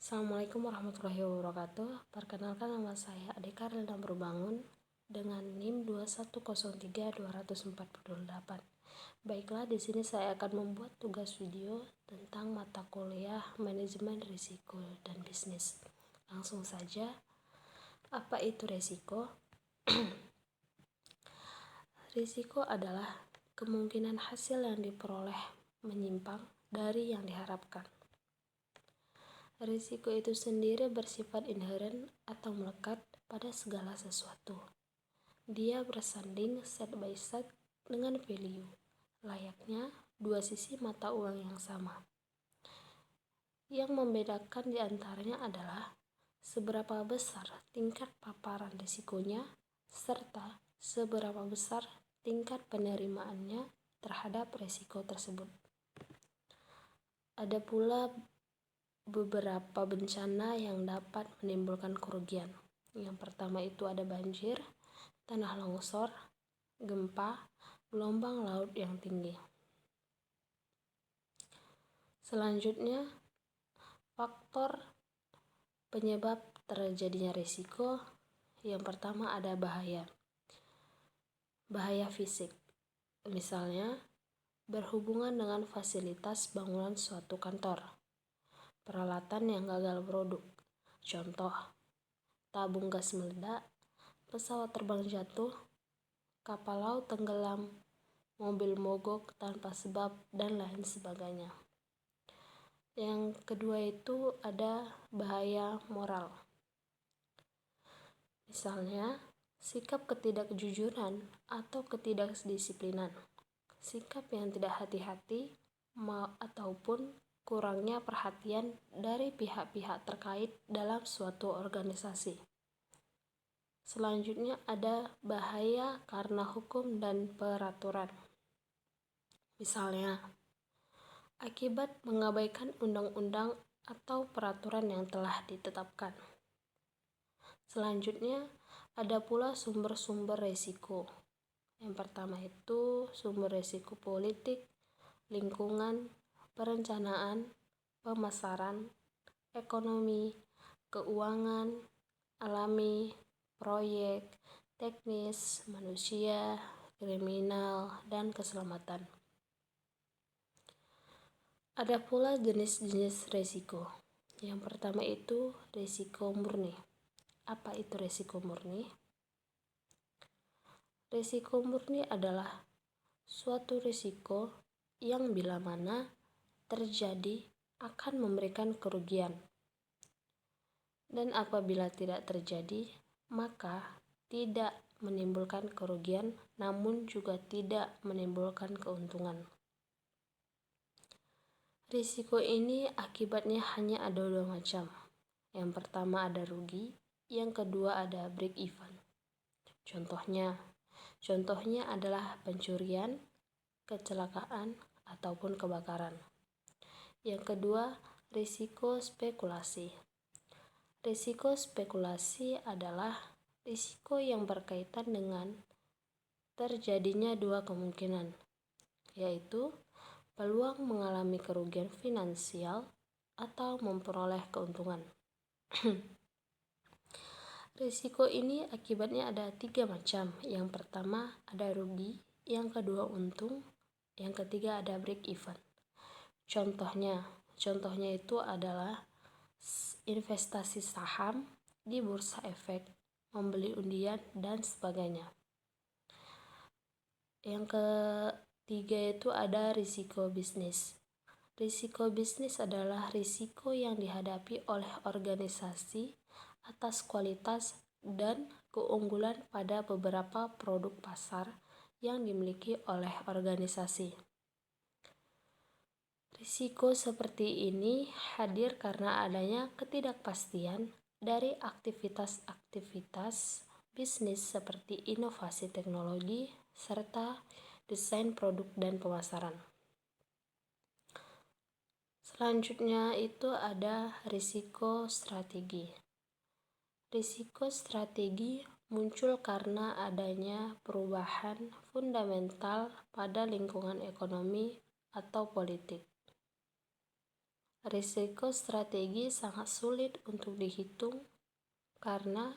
Assalamualaikum warahmatullahi wabarakatuh. Perkenalkan, nama saya Adeka Relna Berbangun dengan NIM 2103248. Baiklah, di sini saya akan membuat tugas video tentang mata kuliah Manajemen Risiko dan Bisnis. Langsung saja, apa itu risiko? Risiko adalah kemungkinan hasil yang diperoleh menyimpang dari yang diharapkan. Risiko itu sendiri bersifat inheren atau melekat pada segala sesuatu. Dia bersanding side by side dengan value, layaknya dua sisi mata uang yang sama. Yang membedakan di antaranya adalah seberapa besar tingkat paparan risikonya serta seberapa besar tingkat penerimaannya terhadap risiko tersebut. Ada pula beberapa bencana yang dapat menimbulkan kerugian. Yang pertama itu ada banjir, tanah longsor, gempa, gelombang laut yang tinggi. Selanjutnya, faktor penyebab terjadinya risiko. Yang pertama ada bahaya fisik. Misalnya, berhubungan dengan fasilitas bangunan suatu kantor, peralatan yang gagal produk, contoh tabung gas meledak, pesawat terbang jatuh, kapal laut tenggelam, mobil mogok tanpa sebab, dan lain sebagainya. Yang kedua itu ada bahaya moral. Misalnya, sikap ketidakjujuran atau ketidakdisiplinan, sikap yang tidak hati-hati ataupun kurangnya perhatian dari pihak-pihak terkait dalam suatu organisasi. Selanjutnya ada bahaya karena hukum dan peraturan. Misalnya, akibat mengabaikan undang-undang atau peraturan yang telah ditetapkan. Selanjutnya, ada pula sumber-sumber risiko. Yang pertama itu sumber risiko politik, lingkungan, perencanaan, pemasaran, ekonomi, keuangan, alami, proyek, teknis, manusia, kriminal, dan keselamatan. Ada pula jenis-jenis risiko. Yang pertama itu risiko murni. Apa itu risiko murni? Risiko murni adalah suatu risiko yang bila mana terjadi akan memberikan kerugian. Dan apabila tidak terjadi, maka tidak menimbulkan kerugian, namun juga tidak menimbulkan keuntungan. Risiko ini akibatnya hanya ada dua macam. Yang pertama ada rugi, yang kedua ada break even. Contohnya adalah pencurian, kecelakaan, ataupun kebakaran. Yang kedua, risiko spekulasi. Risiko spekulasi adalah risiko yang berkaitan dengan terjadinya dua kemungkinan, yaitu peluang mengalami kerugian finansial atau memperoleh keuntungan. Risiko ini akibatnya ada tiga macam. Yang pertama ada rugi, yang kedua untung, yang ketiga ada break even. Contohnya itu adalah investasi saham di bursa efek, membeli undian, dan sebagainya. Yang ketiga itu ada risiko bisnis. Risiko bisnis adalah risiko yang dihadapi oleh organisasi atas kualitas dan keunggulan pada beberapa produk pasar yang dimiliki oleh organisasi. Risiko seperti ini hadir karena adanya ketidakpastian dari aktivitas-aktivitas bisnis seperti inovasi teknologi serta desain produk dan pemasaran. Selanjutnya itu ada risiko strategi. Risiko strategi muncul karena adanya perubahan fundamental pada lingkungan ekonomi atau politik. Risiko strategi sangat sulit untuk dihitung karena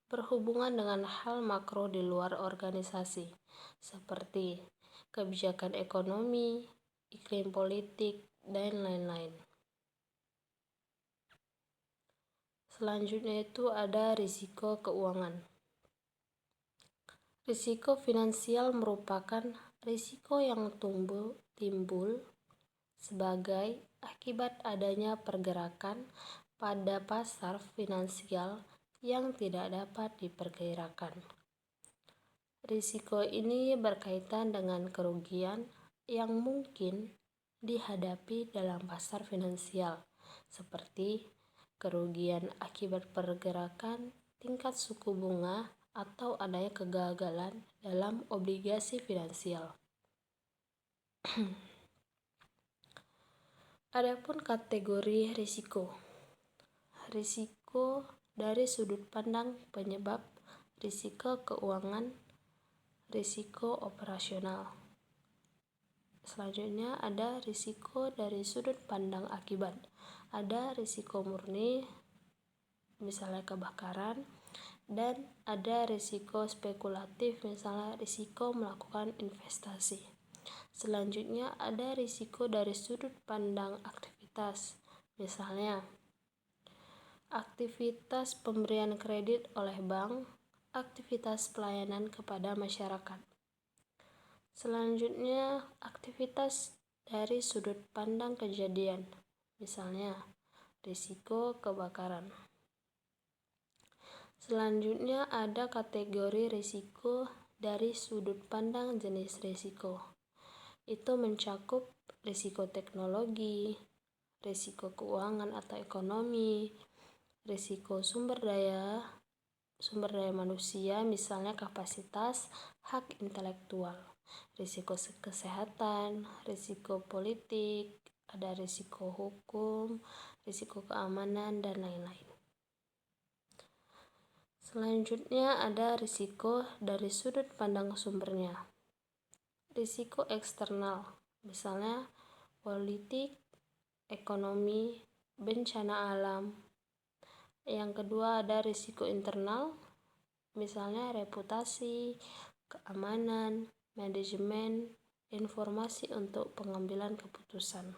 berhubungan dengan hal makro di luar organisasi, seperti kebijakan ekonomi, iklim politik, dan lain-lain. Selanjutnya itu ada risiko keuangan. Risiko finansial merupakan risiko yang timbul sebagai akibat adanya pergerakan pada pasar finansial yang tidak dapat diperkirakan. Risiko ini berkaitan dengan kerugian yang mungkin dihadapi dalam pasar finansial, seperti kerugian akibat pergerakan tingkat suku bunga atau adanya kegagalan dalam obligasi finansial. Adapun kategori risiko. Risiko dari sudut pandang penyebab, risiko keuangan, risiko operasional. Selanjutnya ada risiko dari sudut pandang akibat. Ada risiko murni, misalnya kebakaran, dan ada risiko spekulatif, misalnya risiko melakukan investasi. Selanjutnya ada risiko dari sudut pandang aktivitas, misalnya aktivitas pemberian kredit oleh bank, aktivitas pelayanan kepada masyarakat. Selanjutnya aktivitas dari sudut pandang kejadian, misalnya risiko kebakaran. Selanjutnya ada kategori risiko dari sudut pandang jenis risiko. Itu mencakup risiko teknologi, risiko keuangan atau ekonomi, risiko sumber daya manusia, misalnya kapasitas, hak intelektual, risiko kesehatan, risiko politik, ada risiko hukum, risiko keamanan, dan lain-lain. Selanjutnya ada risiko dari sudut pandang sumbernya. Risiko eksternal, misalnya politik, ekonomi, bencana alam. Yang kedua ada risiko internal, misalnya reputasi, keamanan, manajemen, informasi untuk pengambilan keputusan.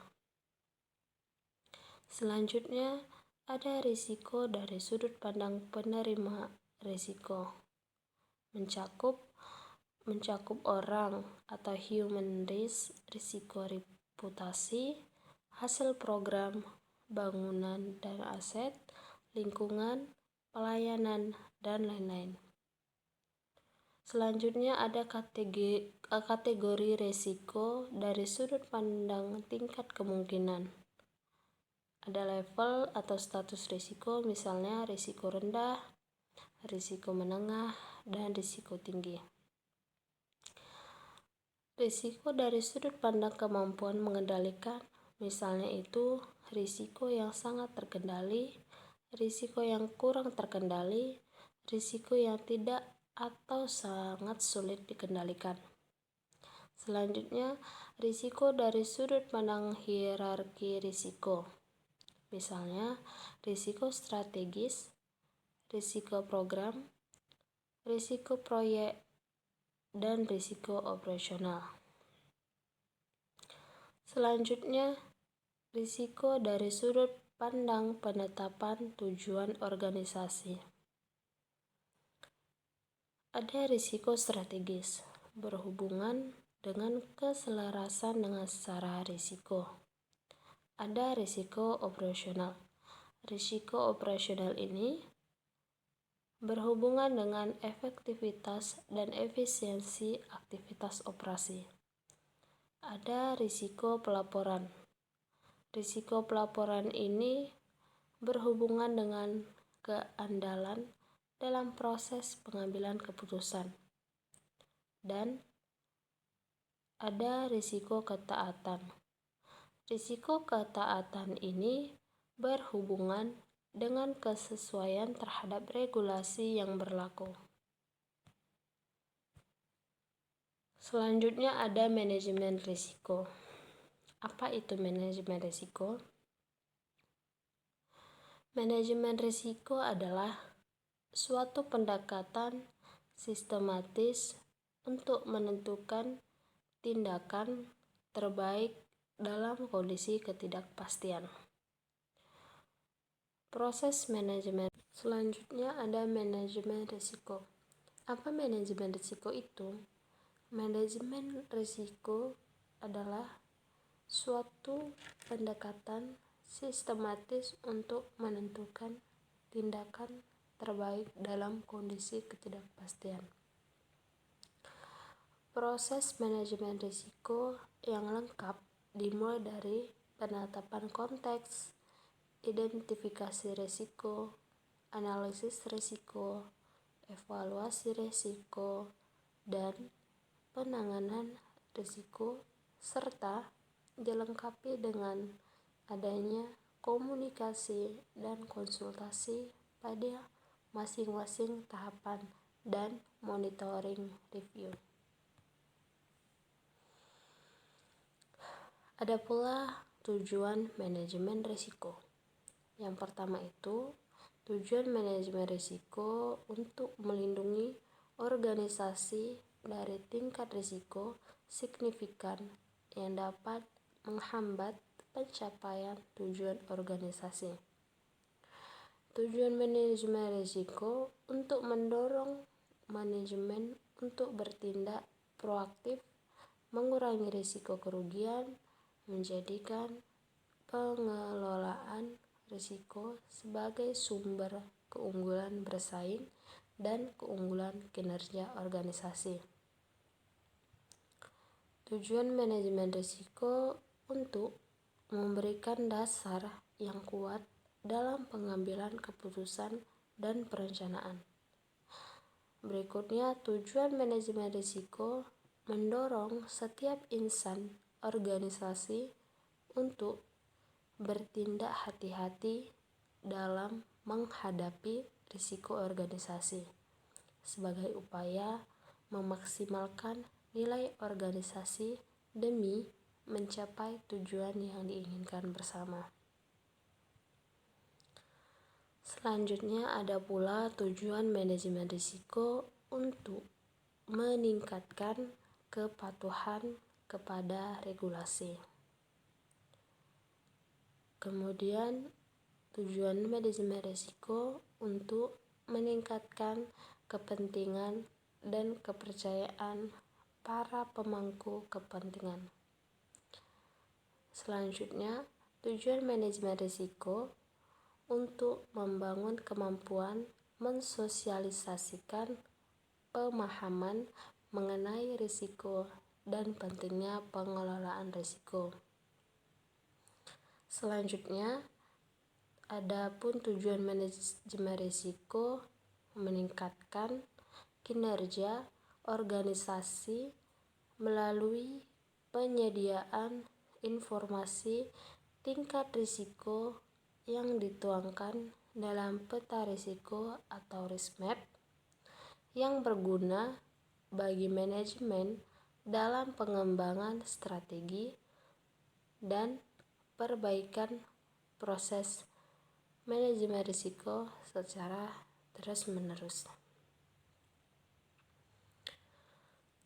Selanjutnya ada risiko dari sudut pandang penerima risiko, mencakup orang atau human risk, risiko reputasi, hasil program, bangunan dan aset, lingkungan, pelayanan, dan lain-lain. Selanjutnya ada kategori risiko dari sudut pandang tingkat kemungkinan. Ada level atau status risiko, misalnya risiko rendah, risiko menengah, dan risiko tinggi. Risiko dari sudut pandang kemampuan mengendalikan, misalnya itu risiko yang sangat terkendali, risiko yang kurang terkendali, risiko yang tidak atau sangat sulit dikendalikan. Selanjutnya, risiko dari sudut pandang hierarki risiko. Misalnya, risiko strategis, risiko program, risiko proyek, dan risiko operasional. Selanjutnya, risiko dari sudut pandang penetapan tujuan organisasi. Ada risiko strategis, berhubungan dengan keselarasan dengan secara risiko. Ada risiko operasional. Risiko operasional ini berhubungan dengan efektivitas dan efisiensi aktivitas operasi. Ada risiko pelaporan. Risiko pelaporan ini berhubungan dengan keandalan dalam proses pengambilan keputusan. Dan ada risiko ketaatan. Risiko ketaatan ini berhubungan dengan kesesuaian terhadap regulasi yang berlaku. Selanjutnya ada manajemen risiko. Apa itu manajemen risiko? Manajemen risiko adalah suatu pendekatan sistematis untuk menentukan tindakan terbaik dalam kondisi ketidakpastian. Proses manajemen selanjutnya ada manajemen risiko. Apa manajemen risiko itu? Manajemen risiko adalah suatu pendekatan sistematis untuk menentukan tindakan terbaik dalam kondisi ketidakpastian. Proses manajemen risiko yang lengkap dimulai dari penetapan konteks, identifikasi risiko, analisis risiko, evaluasi risiko, dan penanganan risiko, serta dilengkapi dengan adanya komunikasi dan konsultasi pada masing-masing tahapan dan monitoring review. Ada pula tujuan manajemen risiko. Yang pertama itu, tujuan manajemen risiko untuk melindungi organisasi dari tingkat risiko signifikan yang dapat menghambat pencapaian tujuan organisasi. Tujuan manajemen risiko untuk mendorong manajemen untuk bertindak proaktif, mengurangi risiko kerugian, menjadikan pengelolaan risiko sebagai sumber keunggulan bersaing dan keunggulan kinerja organisasi. Tujuan manajemen risiko untuk memberikan dasar yang kuat dalam pengambilan keputusan dan perencanaan. Berikutnya, tujuan manajemen risiko mendorong setiap insan organisasi untuk bertindak hati-hati dalam menghadapi risiko organisasi sebagai upaya memaksimalkan nilai organisasi demi mencapai tujuan yang diinginkan bersama. Selanjutnya ada pula tujuan manajemen risiko untuk meningkatkan kepatuhan kepada regulasi. Kemudian tujuan manajemen risiko untuk meningkatkan kepentingan dan kepercayaan para pemangku kepentingan. Selanjutnya, tujuan manajemen risiko untuk membangun kemampuan mensosialisasikan pemahaman mengenai risiko dan pentingnya pengelolaan risiko. Selanjutnya, adapun tujuan manajemen risiko meningkatkan kinerja organisasi melalui penyediaan informasi tingkat risiko yang dituangkan dalam peta risiko atau risk map yang berguna bagi manajemen dalam pengembangan strategi dan perbaikan proses manajemen risiko secara terus-menerus.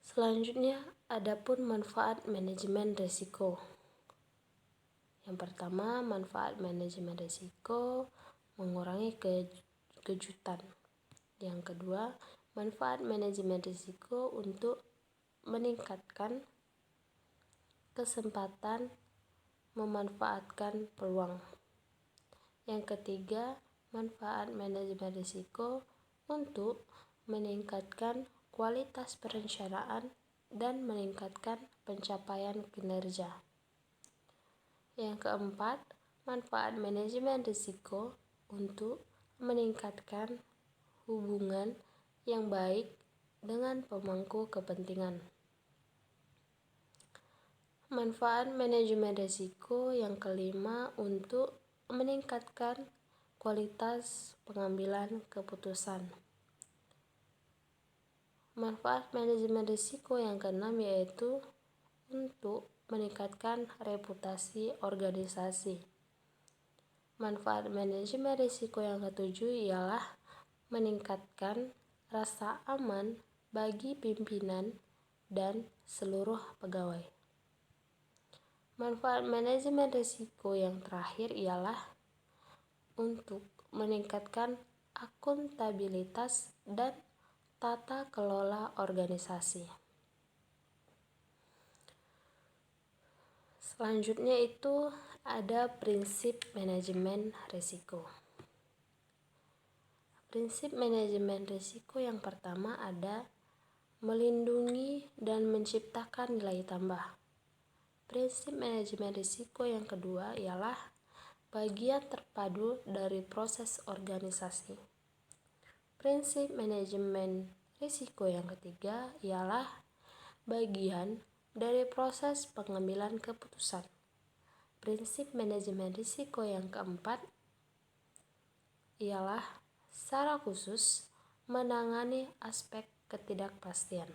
Selanjutnya, adapun manfaat manajemen risiko. Yang pertama, manfaat manajemen risiko mengurangi kejutan. Yang kedua, manfaat manajemen risiko untuk meningkatkan kesempatan memanfaatkan peluang. Yang ketiga, manfaat manajemen risiko untuk meningkatkan kualitas perencanaan dan meningkatkan pencapaian kinerja. Yang keempat, manfaat manajemen risiko untuk meningkatkan hubungan yang baik dengan pemangku kepentingan. Manfaat manajemen risiko yang kelima untuk meningkatkan kualitas pengambilan keputusan. Manfaat manajemen risiko yang keenam yaitu untuk meningkatkan reputasi organisasi. Manfaat manajemen risiko yang ketujuh ialah meningkatkan rasa aman bagi pimpinan dan seluruh pegawai. Manfaat manajemen risiko yang terakhir ialah untuk meningkatkan akuntabilitas dan tata kelola organisasi. Selanjutnya itu ada prinsip manajemen risiko. Prinsip manajemen risiko yang pertama ada melindungi dan menciptakan nilai tambah. Prinsip manajemen risiko yang kedua ialah bagian terpadu dari proses organisasi. Prinsip manajemen risiko yang ketiga ialah bagian dari proses pengambilan keputusan. Prinsip manajemen risiko yang keempat ialah secara khusus menangani aspek ketidakpastian.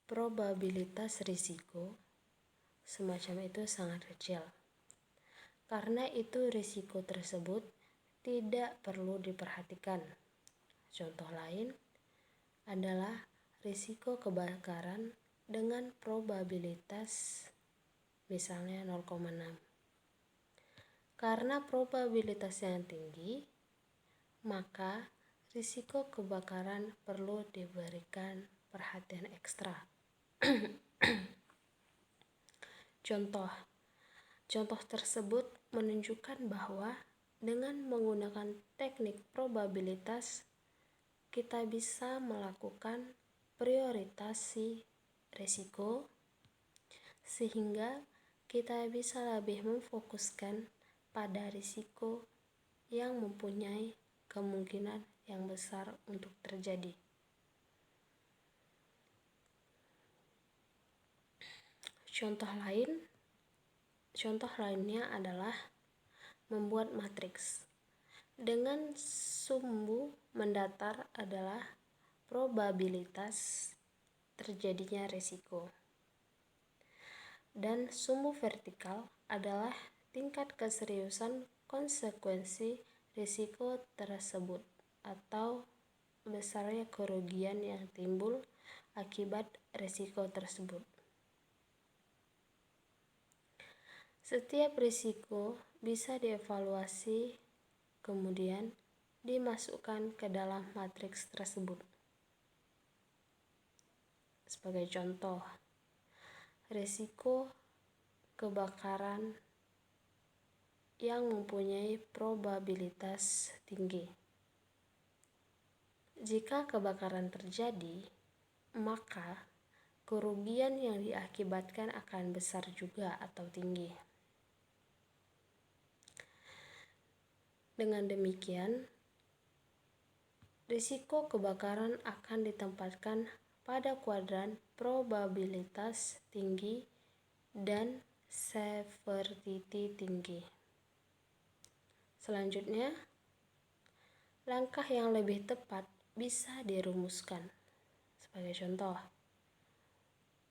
probabilitas risiko semacam itu sangat kecil. Karena itu risiko tersebut tidak perlu diperhatikan. Contoh lain adalah risiko kebakaran dengan probabilitas misalnya 0,6. Karena probabilitas yang tinggi, maka risiko kebakaran perlu diberikan perhatian ekstra. Contoh tersebut menunjukkan bahwa dengan menggunakan teknik probabilitas, kita bisa melakukan prioritasi risiko sehingga kita bisa lebih memfokuskan pada risiko yang mempunyai kemungkinan yang besar untuk terjadi. Contoh lainnya adalah membuat matriks. Dengan sumbu mendatar adalah probabilitas terjadinya risiko. Dan sumbu vertikal adalah tingkat keseriusan konsekuensi risiko tersebut atau besarnya kerugian yang timbul akibat risiko tersebut. Setiap risiko bisa dievaluasi kemudian dimasukkan ke dalam matriks tersebut. Sebagai contoh, risiko kebakaran yang mempunyai probabilitas tinggi. Jika kebakaran terjadi, maka kerugian yang diakibatkan akan besar juga atau tinggi. Dengan demikian, risiko kebakaran akan ditempatkan pada kuadran probabilitas tinggi dan severity tinggi. Selanjutnya, langkah yang lebih tepat bisa dirumuskan. Sebagai contoh,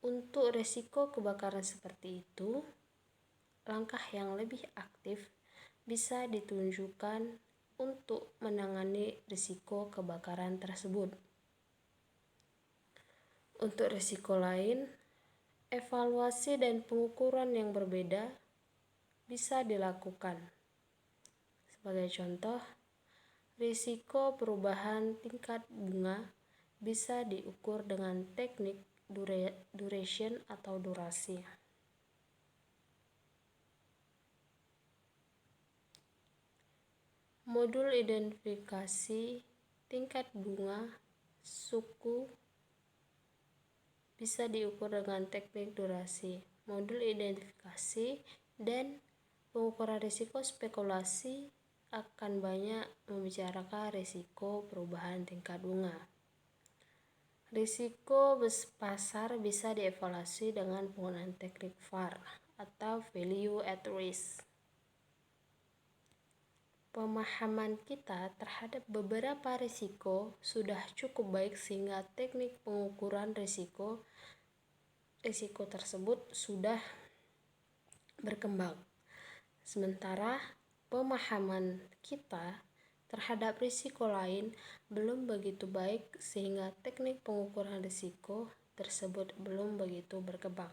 untuk risiko kebakaran seperti itu, langkah yang lebih aktif bisa ditunjukkan untuk menangani risiko kebakaran tersebut. Untuk risiko lain, evaluasi dan pengukuran yang berbeda bisa dilakukan. Sebagai contoh, risiko perubahan tingkat bunga bisa diukur dengan teknik duration atau durasi. Modul identifikasi tingkat bunga suku bisa diukur dengan teknik durasi. Modul identifikasi dan pengukuran risiko spekulasi akan banyak membicarakan risiko perubahan tingkat bunga. Risiko pasar bisa dievaluasi dengan penggunaan teknik VAR atau Value at Risk. Pemahaman kita terhadap beberapa risiko sudah cukup baik sehingga teknik pengukuran risiko tersebut sudah berkembang. Sementara pemahaman kita terhadap risiko lain belum begitu baik sehingga teknik pengukuran risiko tersebut belum begitu berkembang.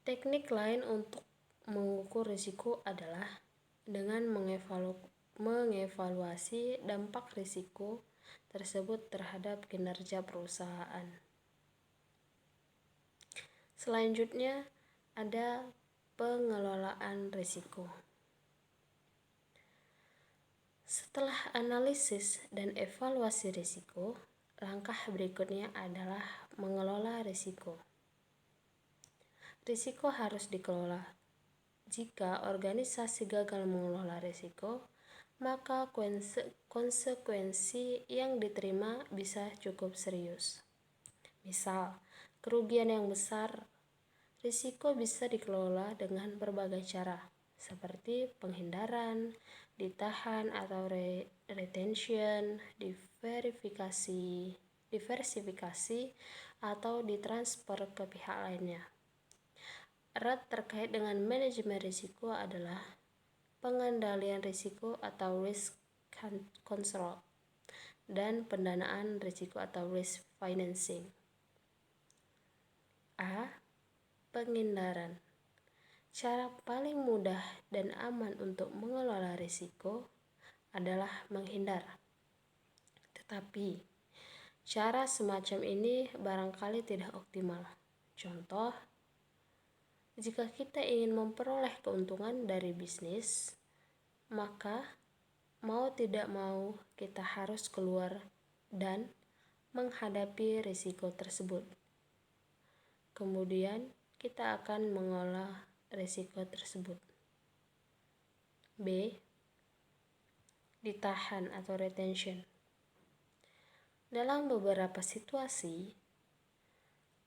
Teknik lain untuk mengukur risiko adalah dengan mengevaluasi dampak risiko tersebut terhadap kinerja perusahaan. Selanjutnya ada pengelolaan risiko. Setelah analisis dan evaluasi risiko, langkah berikutnya adalah mengelola risiko. Risiko harus dikelola. Jika organisasi gagal mengelola risiko, maka konsekuensi yang diterima bisa cukup serius. Misal, kerugian yang besar. Risiko bisa dikelola dengan berbagai cara, seperti penghindaran, ditahan atau retention, diversifikasi atau ditransfer ke pihak lainnya. Erat terkait dengan manajemen risiko adalah pengendalian risiko atau risk control dan pendanaan risiko atau risk financing. A. Penghindaran. Cara paling mudah dan aman untuk mengelola risiko adalah menghindar. Tetapi, cara semacam ini barangkali tidak optimal. Contoh, jika kita ingin memperoleh keuntungan dari bisnis, maka mau tidak mau kita harus keluar dan menghadapi risiko tersebut. Kemudian, kita akan mengolah risiko tersebut. B. Ditahan atau retention. Dalam beberapa situasi,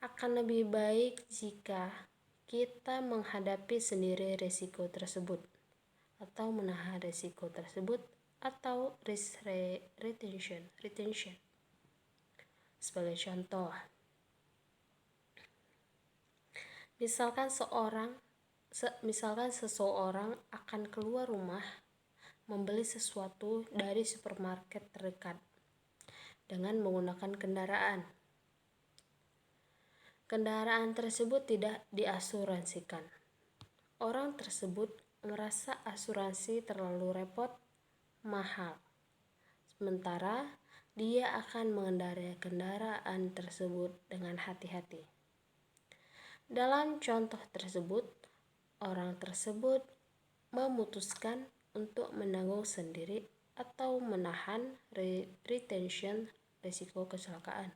akan lebih baik jika kita menghadapi sendiri risiko tersebut atau menahan risiko tersebut atau risk retention. Sebagai contoh, misalkan seseorang akan keluar rumah membeli sesuatu dari supermarket terdekat dengan menggunakan kendaraan. Kendaraan tersebut tidak diasuransikan. Orang tersebut merasa asuransi terlalu repot, mahal. Sementara dia akan mengendarai kendaraan tersebut dengan hati-hati. Dalam contoh tersebut, orang tersebut memutuskan untuk menanggung sendiri atau menahan retention risiko kecelakaan.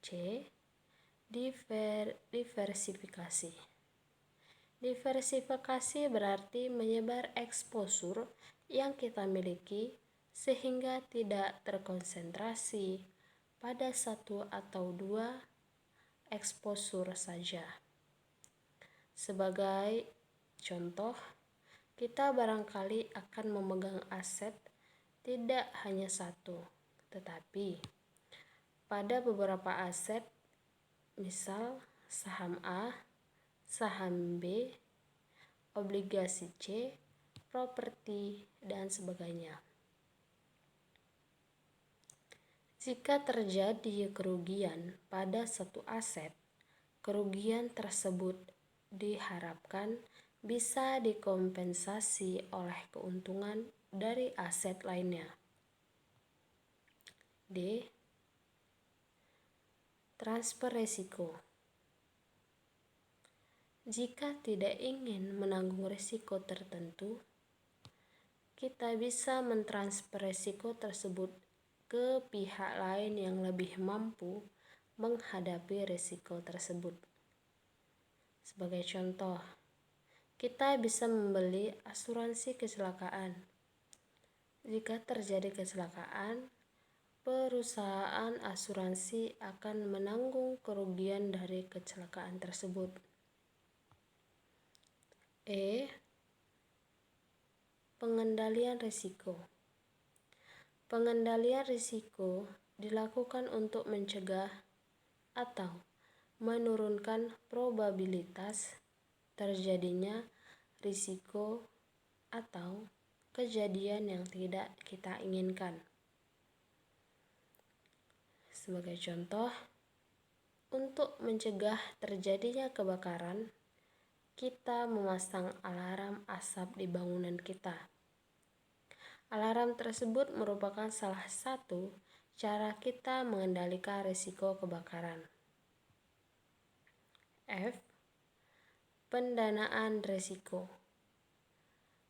C. Diversifikasi. Diversifikasi berarti menyebar exposure yang kita miliki sehingga tidak terkonsentrasi pada satu atau dua exposure saja. Sebagai contoh, kita barangkali akan memegang aset tidak hanya satu, tetapi pada beberapa aset, misal saham A, saham B, obligasi C, properti, dan sebagainya. Jika terjadi kerugian pada satu aset, kerugian tersebut diharapkan bisa dikompensasi oleh keuntungan dari aset lainnya. D. Transfer risiko. Jika tidak ingin menanggung risiko tertentu, kita bisa mentransfer risiko tersebut ke pihak lain yang lebih mampu menghadapi risiko tersebut. Sebagai contoh, kita bisa membeli asuransi kecelakaan. Jika terjadi kecelakaan, perusahaan asuransi akan menanggung kerugian dari kecelakaan tersebut. E. Pengendalian risiko. Pengendalian risiko dilakukan untuk mencegah atau menurunkan probabilitas terjadinya risiko atau kejadian yang tidak kita inginkan. Sebagai contoh, untuk mencegah terjadinya kebakaran, kita memasang alarm asap di bangunan kita. Alarm tersebut merupakan salah satu cara kita mengendalikan risiko kebakaran. F. Pendanaan risiko.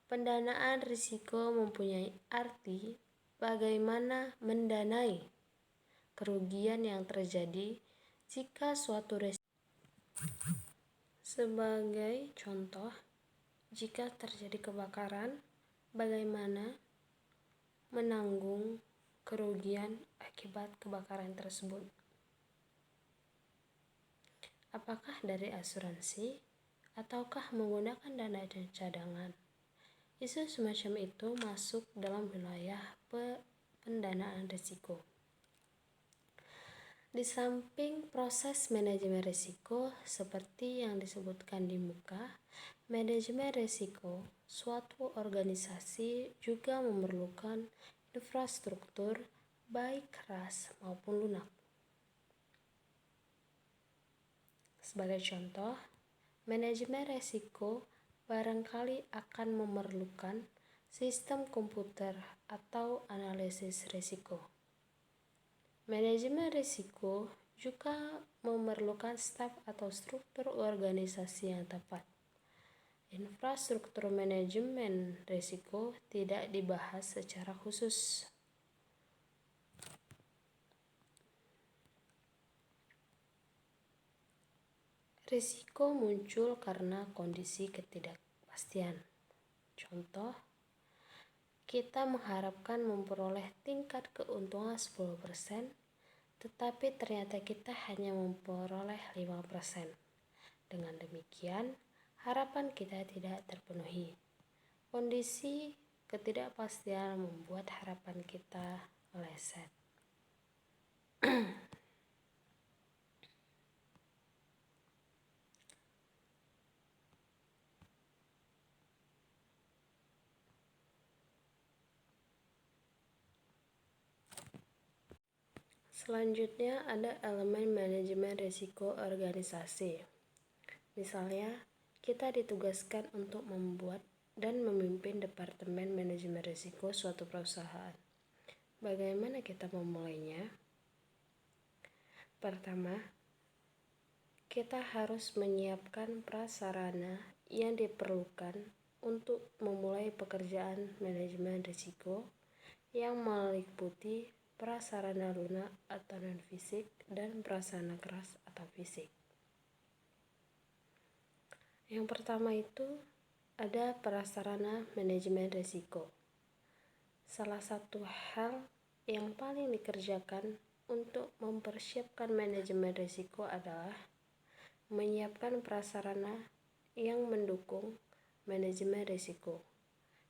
Pendanaan risiko mempunyai arti bagaimana mendanai kerugian yang terjadi jika suatu risiko. Sebagai contoh, jika terjadi kebakaran, bagaimana menanggung kerugian akibat kebakaran tersebut? Apakah dari asuransi ataukah menggunakan dana dan cadangan. Isu semacam itu masuk dalam wilayah pendanaan risiko. Di samping proses manajemen risiko seperti yang disebutkan di muka, manajemen risiko suatu organisasi juga memerlukan infrastruktur baik keras maupun lunak. Sebagai contoh, manajemen risiko barangkali akan memerlukan sistem komputer atau analisis risiko. Manajemen risiko juga memerlukan staf atau struktur organisasi yang tepat. Infrastruktur manajemen risiko tidak dibahas secara khusus. Risiko muncul karena kondisi ketidakpastian. Contoh, kita mengharapkan memperoleh tingkat keuntungan 10%, tetapi ternyata kita hanya memperoleh 5%. Dengan demikian, harapan kita tidak terpenuhi. Kondisi ketidakpastian membuat harapan kita meleset. Selanjutnya ada elemen manajemen risiko organisasi. Misalnya, kita ditugaskan untuk membuat dan memimpin departemen manajemen risiko suatu perusahaan. Bagaimana kita memulainya? Pertama, kita harus menyiapkan prasarana yang diperlukan untuk memulai pekerjaan manajemen risiko yang meliputi prasarana lunak atau non-fisik dan prasarana keras atau fisik. Yang pertama itu ada prasarana manajemen risiko. Salah satu hal yang paling dikerjakan untuk mempersiapkan manajemen risiko adalah menyiapkan prasarana yang mendukung manajemen risiko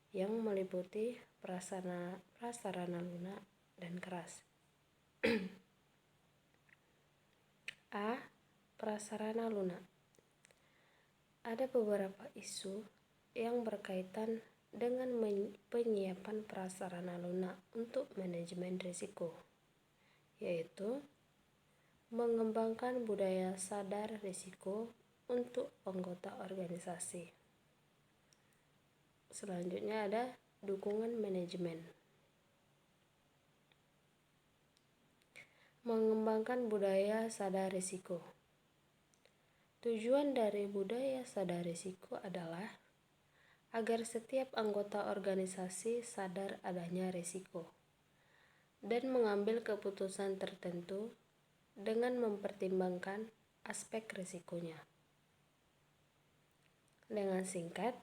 yang meliputi prasarana lunak dan keras. A. Prasarana lunak. Ada beberapa isu yang berkaitan dengan penyiapan prasarana lunak untuk manajemen risiko, yaitu mengembangkan budaya sadar risiko untuk anggota organisasi. Selanjutnya ada dukungan manajemen. Mengembangkan budaya sadar risiko. Tujuan dari budaya sadar risiko adalah agar setiap anggota organisasi sadar adanya risiko dan mengambil keputusan tertentu dengan mempertimbangkan aspek risikonya. Dengan singkat,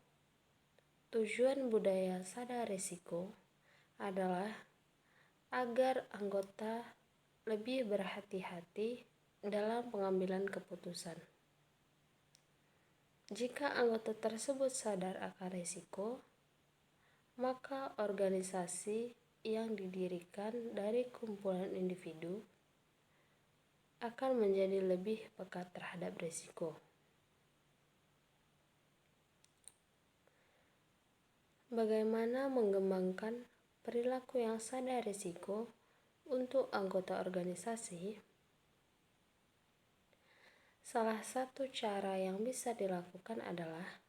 tujuan budaya sadar risiko adalah agar anggota lebih berhati-hati dalam pengambilan keputusan. Jika anggota tersebut sadar akan risiko, maka organisasi yang didirikan dari kumpulan individu akan menjadi lebih peka terhadap risiko. Bagaimana mengembangkan perilaku yang sadar risiko untuk anggota organisasi? Salah satu cara yang bisa dilakukan adalah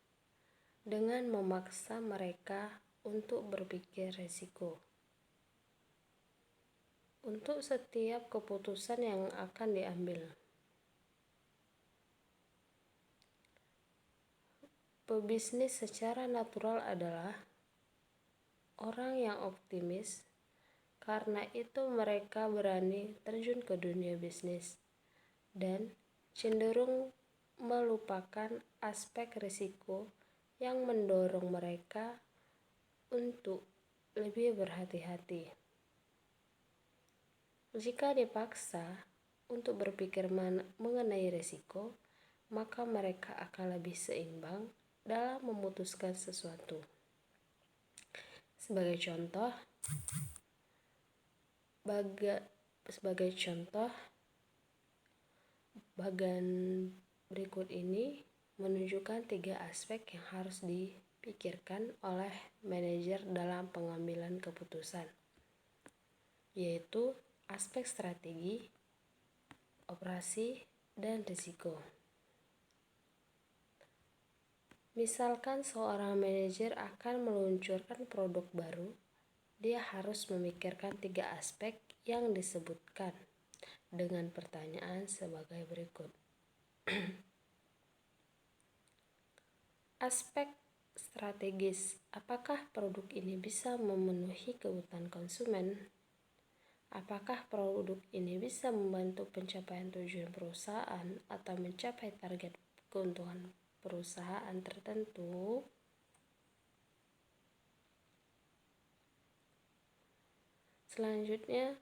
dengan memaksa mereka untuk berpikir risiko. Untuk setiap keputusan yang akan diambil. Pebisnis secara natural adalah orang yang optimis. Karena itu mereka berani terjun ke dunia bisnis dan cenderung melupakan aspek risiko yang mendorong mereka untuk lebih berhati-hati. Jika dipaksa untuk berpikir mengenai risiko, maka mereka akan lebih seimbang dalam memutuskan sesuatu. Sebagai contoh, bagian berikut ini menunjukkan 3 aspek yang harus dipikirkan oleh manajer dalam pengambilan keputusan, yaitu aspek strategi, operasi, dan risiko. Misalkan seorang manajer akan meluncurkan produk baru, dia harus memikirkan 3 aspek yang disebutkan dengan pertanyaan sebagai berikut. Aspek strategis, apakah produk ini bisa memenuhi kebutuhan konsumen? Apakah produk ini bisa membantu pencapaian tujuan perusahaan atau mencapai target keuntungan perusahaan tertentu? Selanjutnya,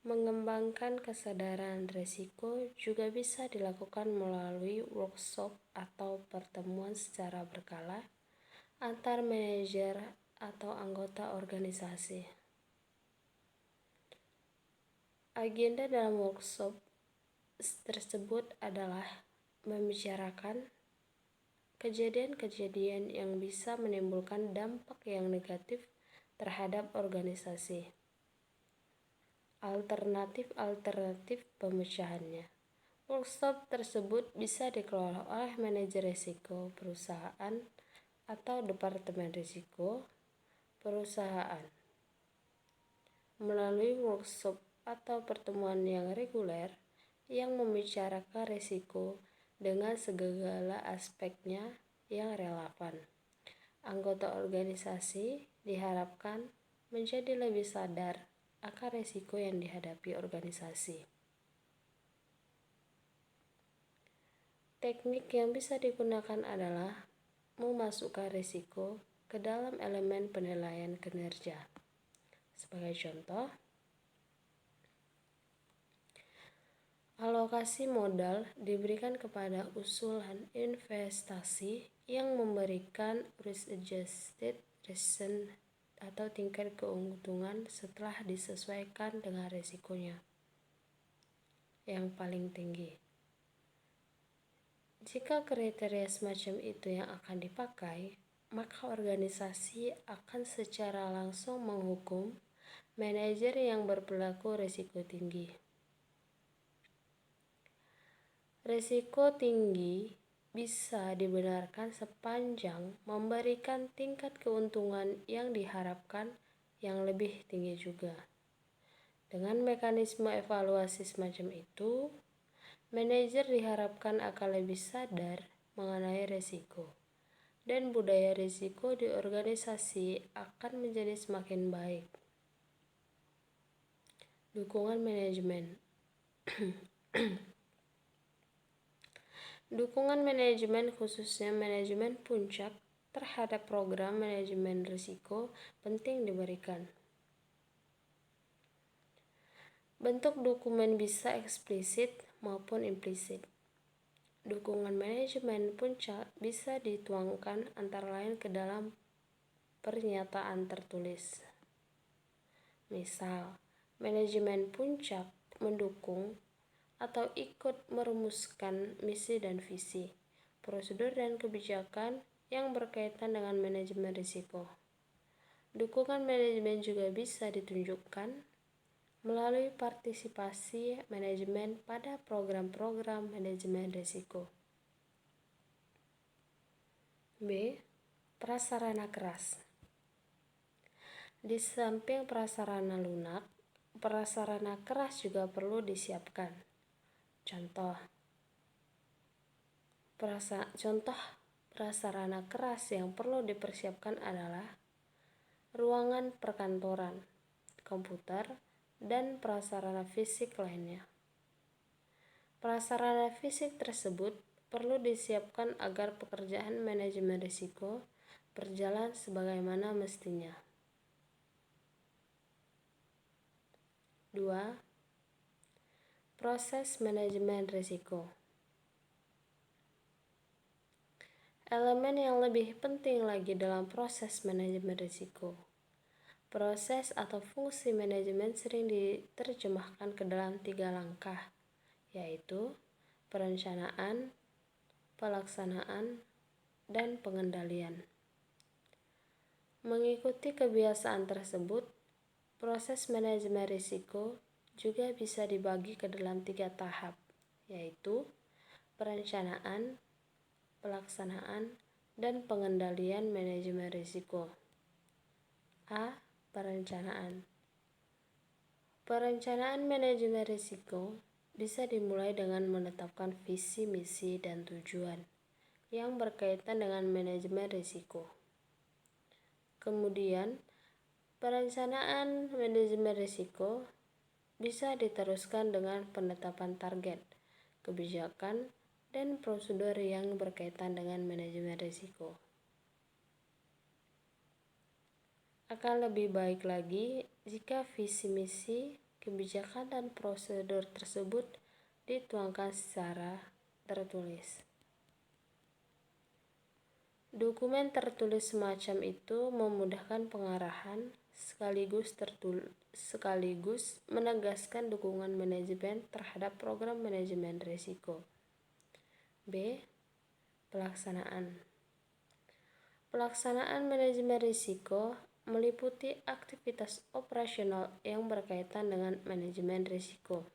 mengembangkan kesadaran risiko juga bisa dilakukan melalui workshop atau pertemuan secara berkala antar manajer atau anggota organisasi. Agenda dalam workshop tersebut adalah membicarakan kejadian-kejadian yang bisa menimbulkan dampak yang negatif terhadap organisasi, alternatif pemecahannya. Workshop tersebut bisa dikelola oleh manajer risiko perusahaan atau departemen risiko perusahaan. Melalui workshop atau pertemuan yang reguler yang membicarakan risiko dengan segala aspeknya yang relevan, anggota organisasi diharapkan menjadi lebih sadar akan risiko yang dihadapi organisasi. Teknik yang bisa digunakan adalah memasukkan risiko ke dalam elemen penilaian kinerja. Sebagai contoh, alokasi modal diberikan kepada usulan investasi yang memberikan risk-adjusted return atau tingkat keuntungan setelah disesuaikan dengan risikonya yang paling tinggi. Jika kriteria semacam itu yang akan dipakai, maka organisasi akan secara langsung menghukum manajer yang berperilaku risiko tinggi. Risiko tinggi bisa dibenarkan sepanjang memberikan tingkat keuntungan yang diharapkan yang lebih tinggi juga. Dengan mekanisme evaluasi semacam itu, manajer diharapkan akan lebih sadar mengenai risiko, dan budaya risiko di organisasi akan menjadi semakin baik. Dukungan manajemen. Dukungan manajemen, khususnya manajemen puncak, terhadap program manajemen risiko penting diberikan. Bentuk dokumen bisa eksplisit maupun implisit. Dukungan manajemen puncak bisa dituangkan antara lain ke dalam pernyataan tertulis. Misal, manajemen puncak mendukung atau ikut merumuskan misi dan visi, prosedur dan kebijakan yang berkaitan dengan manajemen risiko. Dukungan manajemen juga bisa ditunjukkan melalui partisipasi manajemen pada program-program manajemen risiko. B. Prasarana keras. Di samping prasarana lunak, prasarana keras juga perlu disiapkan. Contoh prasarana keras yang perlu dipersiapkan adalah ruangan perkantoran, komputer, dan prasarana fisik lainnya. Prasarana fisik tersebut perlu disiapkan agar pekerjaan manajemen risiko berjalan sebagaimana mestinya. 2. Proses manajemen risiko. Elemen yang lebih penting lagi dalam proses manajemen risiko. Proses atau fungsi manajemen sering diterjemahkan ke dalam 3 langkah, yaitu perencanaan, pelaksanaan, dan pengendalian. Mengikuti kebiasaan tersebut, proses manajemen risiko juga bisa dibagi ke dalam 3 tahap, yaitu perencanaan, pelaksanaan, dan pengendalian manajemen risiko. A. Perencanaan. Perencanaan manajemen risiko bisa dimulai dengan menetapkan visi, misi, dan tujuan yang berkaitan dengan manajemen risiko. Kemudian, perencanaan manajemen risiko bisa diteruskan dengan penetapan target, kebijakan, dan prosedur yang berkaitan dengan manajemen risiko. Akan lebih baik lagi jika visi misi, kebijakan, dan prosedur tersebut dituangkan secara tertulis. Dokumen tertulis semacam itu memudahkan pengarahan sekaligus menegaskan dukungan manajemen terhadap program manajemen risiko. B. Pelaksanaan. Pelaksanaan manajemen risiko meliputi aktivitas operasional yang berkaitan dengan manajemen risiko.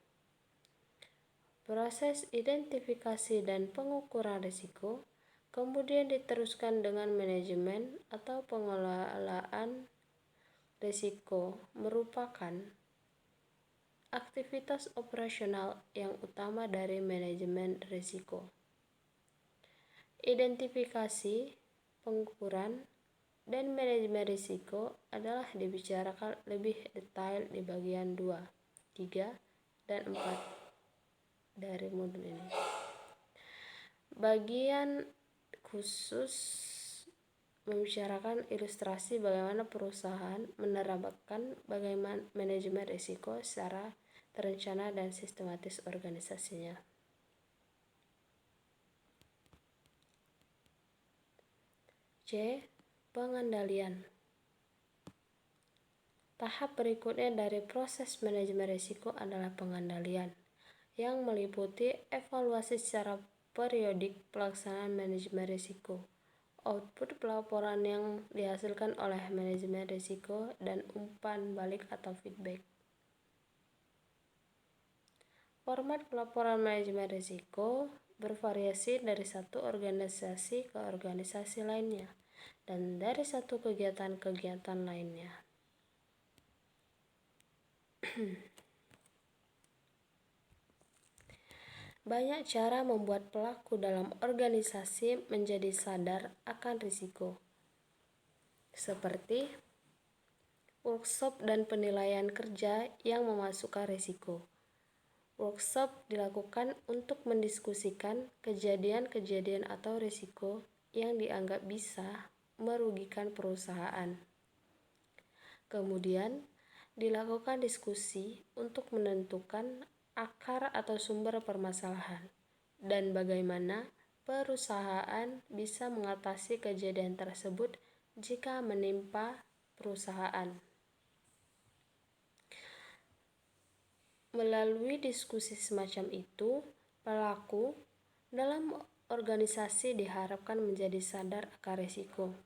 Proses identifikasi dan pengukuran risiko kemudian diteruskan dengan manajemen atau pengelolaan risiko merupakan aktivitas operasional yang utama dari manajemen risiko. Identifikasi, pengukuran, dan manajemen risiko adalah dibicarakan lebih detail di bagian 2, 3, dan 4 dari modul ini. Bagian khusus membicarakan ilustrasi bagaimana perusahaan menerapkan bagaimana manajemen risiko secara terencana dan sistematis organisasinya. C. Pengendalian. Tahap berikutnya dari proses manajemen risiko adalah pengendalian, yang meliputi evaluasi secara periodik pelaksanaan manajemen risiko, output pelaporan yang dihasilkan oleh manajemen risiko, dan umpan balik atau feedback. Format pelaporan manajemen risiko bervariasi dari satu organisasi ke organisasi lainnya, dan dari satu kegiatan-kegiatan lainnya. Banyak cara membuat pelaku dalam organisasi menjadi sadar akan risiko, seperti workshop dan penilaian kerja yang memasukkan risiko. Workshop dilakukan untuk mendiskusikan kejadian-kejadian atau risiko yang dianggap bisa merugikan perusahaan. Kemudian, dilakukan diskusi untuk menentukan akar atau sumber permasalahan dan bagaimana perusahaan bisa mengatasi kejadian tersebut jika menimpa perusahaan. Melalui diskusi semacam itu, pelaku dalam organisasi diharapkan menjadi sadar akan risiko.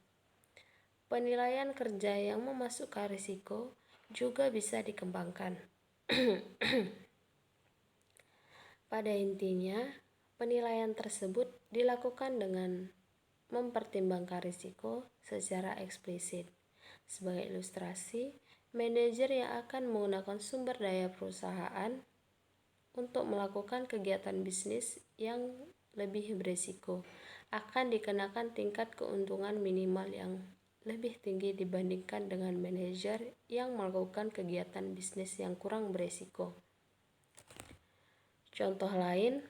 Penilaian kerja yang memasukkan risiko juga bisa dikembangkan. Pada intinya, penilaian tersebut dilakukan dengan mempertimbangkan risiko secara eksplisit. Sebagai ilustrasi, manajer yang akan menggunakan sumber daya perusahaan untuk melakukan kegiatan bisnis yang lebih berisiko akan dikenakan tingkat keuntungan minimal yang lebih tinggi dibandingkan dengan manajer yang melakukan kegiatan bisnis yang kurang berisiko. Contoh lain,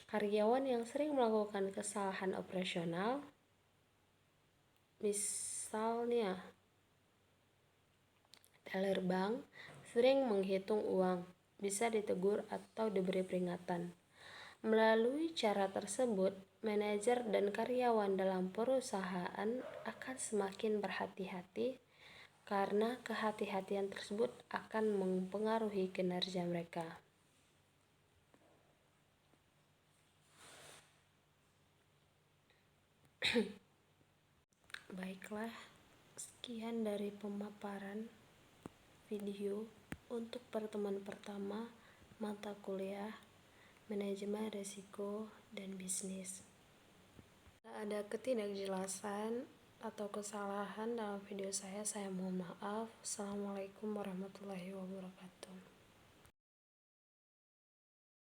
karyawan yang sering melakukan kesalahan operasional, misalnya teller bank sering menghitung uang, bisa ditegur atau diberi peringatan. Melalui cara tersebut, manajer dan karyawan dalam perusahaan akan semakin berhati-hati karena kehati-hatian tersebut akan mempengaruhi kinerja mereka. Baiklah, sekian dari pemaparan video untuk pertemuan pertama mata kuliah Manajemen Risiko dan Bisnis. Jika ada ketidakjelasan atau kesalahan dalam video saya mohon maaf. Assalamualaikum warahmatullahi wabarakatuh.